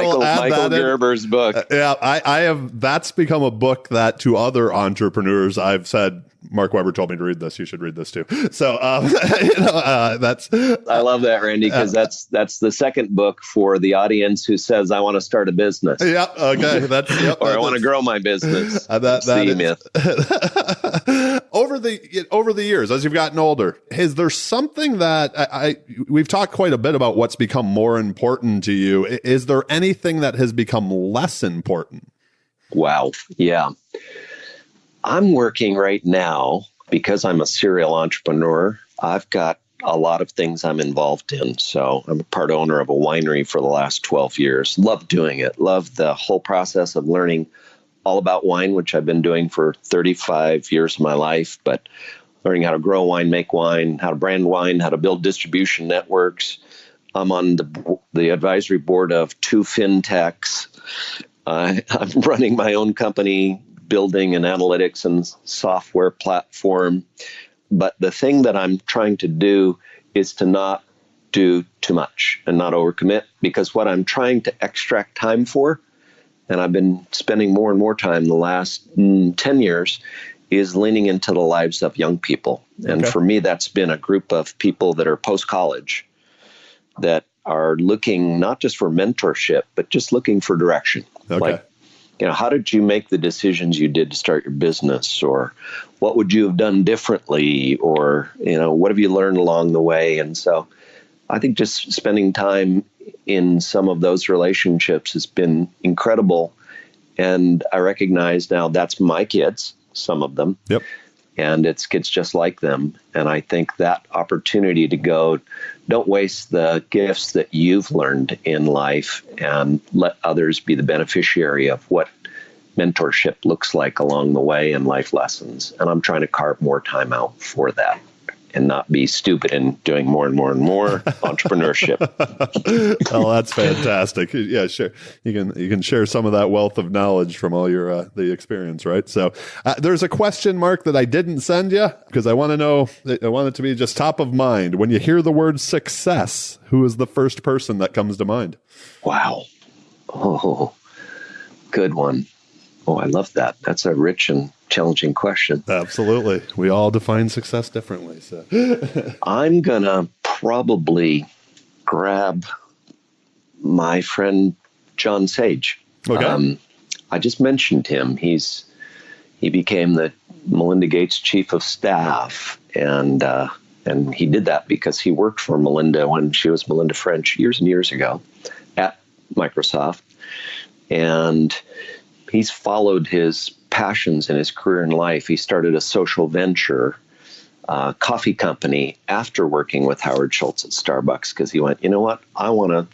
will add Michael that Gerber's book. Yeah, I have. That's become a book that to other entrepreneurs I've said, Mark Weber told me to read this. You should read this too. So that's. I love that, Randy, because that's the second book for the audience who says, "I want to start a business." Yeah. Okay. That's. Yep, or I want to grow my business. That's the myth. Over the years, as you've gotten older, is there something that we've talked quite a bit about what's become more important to you? Is there anything that has become less important? Wow. Yeah. I'm working right now because I'm a serial entrepreneur. I've got a lot of things I'm involved in. So I'm a part owner of a winery for the last 12 years. Love doing it. Love the whole process of learning all about wine, which I've been doing for 35 years of my life, but learning how to grow wine, make wine, how to brand wine, how to build distribution networks. I'm on the advisory board of 2 fintechs. I'm running my own company, building an analytics and software platform. But the thing that I'm trying to do is to not do too much and not overcommit, because what I'm trying to extract time for, and I've been spending more and more time the last 10 years, is leaning into the lives of young people. And for me, that's been a group of people that are post-college that are looking not just for mentorship, but just looking for direction. Okay. Like, how did you make the decisions you did to start your business? Or what would you have done differently? Or, what have you learned along the way? And so I think just spending time in some of those relationships has been incredible. And I recognize now that's my kids, some of them. Yep. And it's kids just like them. And I think that opportunity to go, don't waste the gifts that you've learned in life and let others be the beneficiary of what mentorship looks like along the way and life lessons. And I'm trying to carve more time out for that. and not be stupid in doing more and more and more entrepreneurship. Oh, that's fantastic. Yeah, sure. You can share some of that wealth of knowledge from all your the experience, right? So there's a question, Mark, that I didn't send you because I want to know. I want it to be just top of mind. When you hear the word success, who is the first person that comes to mind? Wow. Oh, good one. Oh, I love that. That's a rich and challenging question. Absolutely. We all define success differently. So I'm going to probably grab my friend John Sage. Okay. I just mentioned him. He became the Melinda Gates chief of staff, and he did that because he worked for Melinda when she was Melinda French years and years ago at Microsoft. And he's followed his passions in his career and life. He started a social venture coffee company after working with Howard Schultz at Starbucks because he went, you know what? I want to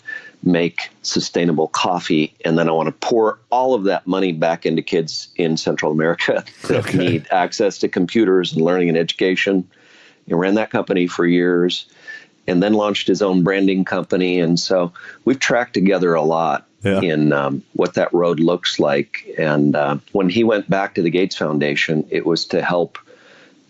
make sustainable coffee, and then I want to pour all of that money back into kids in Central America that need access to computers and learning and education. He ran that company for years and then launched his own branding company. And so we've tracked together a lot in what that road looks like. And when he went back to the Gates Foundation, it was to help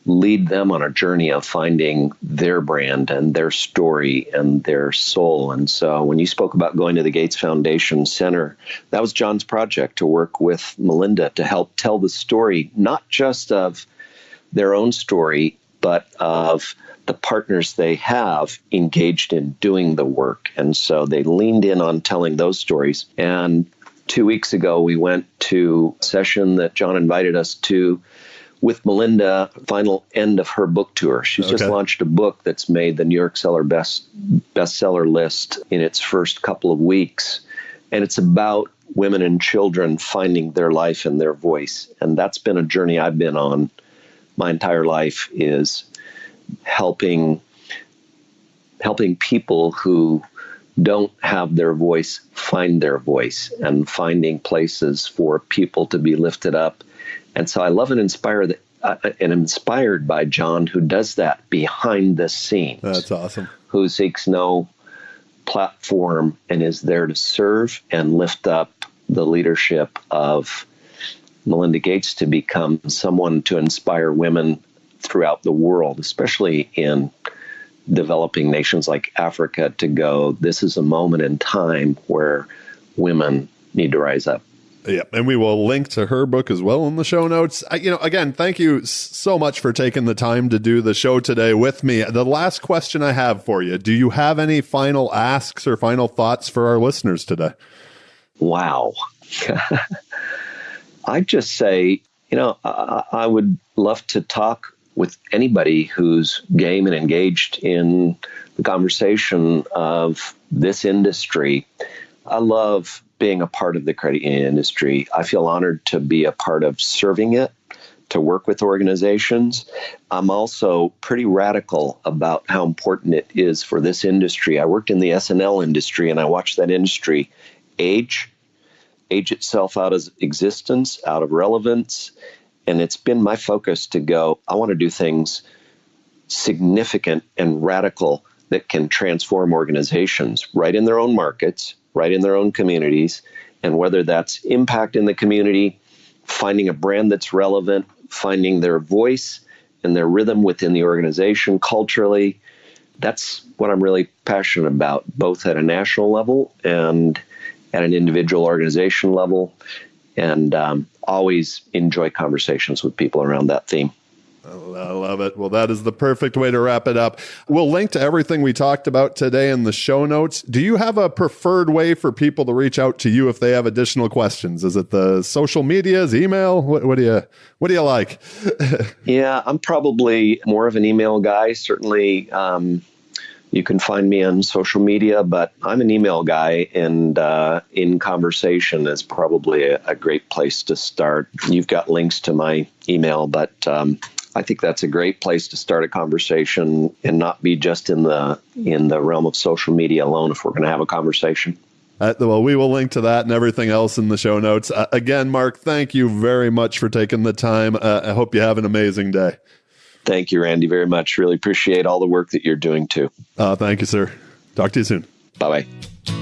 lead them on a journey of finding their brand and their story and their soul. And so when you spoke about going to the Gates Foundation Center, that was John's project to work with Melinda to help tell the story, not just of their own story, but of the partners they have engaged in doing the work. And so they leaned in on telling those stories. And 2 weeks ago, we went to a session that John invited us to with Melinda, final end of her book tour. She's just launched a book that's made the New York Seller bestseller list in its first couple of weeks. And it's about women and children finding their life and their voice. And that's been a journey I've been on my entire life, is helping people who don't have their voice find their voice, and finding places for people to be lifted up. And so I love and inspired by John, who does that behind the scenes. That's awesome. Who seeks no platform and is there to serve and lift up the leadership of Melinda Gates to become someone to inspire women throughout the world, especially in developing nations like Africa, to go, this is a moment in time where women need to rise up. Yeah, and we will link to her book as well in the show notes. Again, thank you so much for taking the time to do the show today with me. The last question I have for you, do you have any final asks or final thoughts for our listeners today? Wow. I'd just say, I would love to talk with anybody who's game and engaged in the conversation of this industry. I love being a part of the credit union industry. I feel honored to be a part of serving it, to work with organizations. I'm also pretty radical about how important it is for this industry. I worked in the S&L industry, and I watched that industry age itself out of existence, out of relevance. And it's been my focus to go, I want to do things significant and radical that can transform organizations right in their own markets, right in their own communities. And whether that's impact in the community, finding a brand that's relevant, finding their voice and their rhythm within the organization culturally, that's what I'm really passionate about, both at a national level and at an individual organization level. And always enjoy conversations with people around that theme. I love it. Well, that is the perfect way to wrap it up. We'll link to everything we talked about today in the show notes. Do you have a preferred way for people to reach out to you if they have additional questions? Is it the social medias, email? What do you like? Yeah, I'm probably more of an email guy. Certainly, you can find me on social media, but I'm an email guy, and in conversation is probably a great place to start. You've got links to my email, but I think that's a great place to start a conversation and not be just in the realm of social media alone if we're going to have a conversation. Well, we will link to that and everything else in the show notes. Again, Mark, thank you very much for taking the time. I hope you have an amazing day. Thank you, Randy, very much. Really appreciate all the work that you're doing too. Thank you, sir. Talk to you soon. Bye-bye.